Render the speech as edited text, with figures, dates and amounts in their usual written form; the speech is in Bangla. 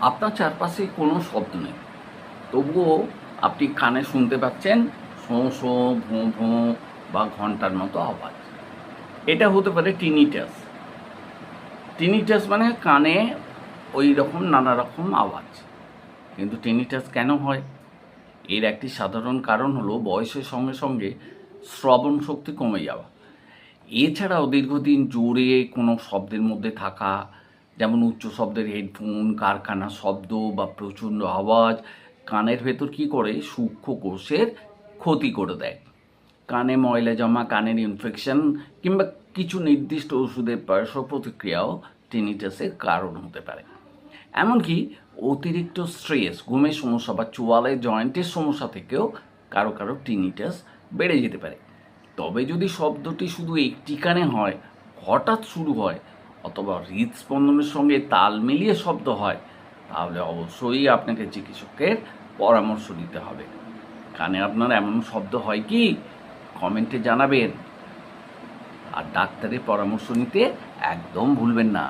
আপনার চারপাশে কোনো শব্দ নেই, তবুও আপনি কানে শুনতে পাচ্ছেন শোঁ শোঁ, ভোঁ ভোঁ বা ঘন্টার মতো আওয়াজ। এটা হতে পারে টিনিটাস। টিনিটাস মানে কানে ওই রকম নানা রকম আওয়াজ। কিন্তু টিনিটাস কেন হয়? এর একটি সাধারণ কারণ হলো বয়সের সঙ্গে সঙ্গে শ্রবণ শক্তি কমে যাওয়া। এছাড়াও দীর্ঘদিন জোরে কোনো শব্দের মধ্যে থাকা, যেমন উচ্চ শব্দের হেডফোন, কারখানা শব্দ বা প্রচণ্ড আওয়াজ কানের ভেতর কী করে সূক্ষ্ম কোষের ক্ষতি করে দেয়। কানে ময়লা জমা, কানের ইনফেকশন কিংবা কিছু নির্দিষ্ট ওষুধের পার্শ্ব প্রতিক্রিয়াও টিনিটাসের কারণ হতে পারে। এমনকি অতিরিক্ত স্ট্রেস, ঘুমের সমস্যা বা চোয়ালে জয়েন্টের সমস্যা থেকেও কারো কারো টিনিটাস বেড়ে যেতে পারে। তবে যদি শব্দটি শুধু একটি কানে হয়, হঠাৎ শুরু হয় অথবা হৃদস্পন্দনের সঙ্গে তাল মিলিয়ে শব্দ হয়, তাহলে অবশ্যই আপনাকে চিকিৎসকের পরামর্শ নিতে হবে। কানে আপনার এমন শব্দ হয় কি? কমেন্টে জানাবেন। আর ডাক্তারের পরামর্শ নিতে একদম ভুলবেন না।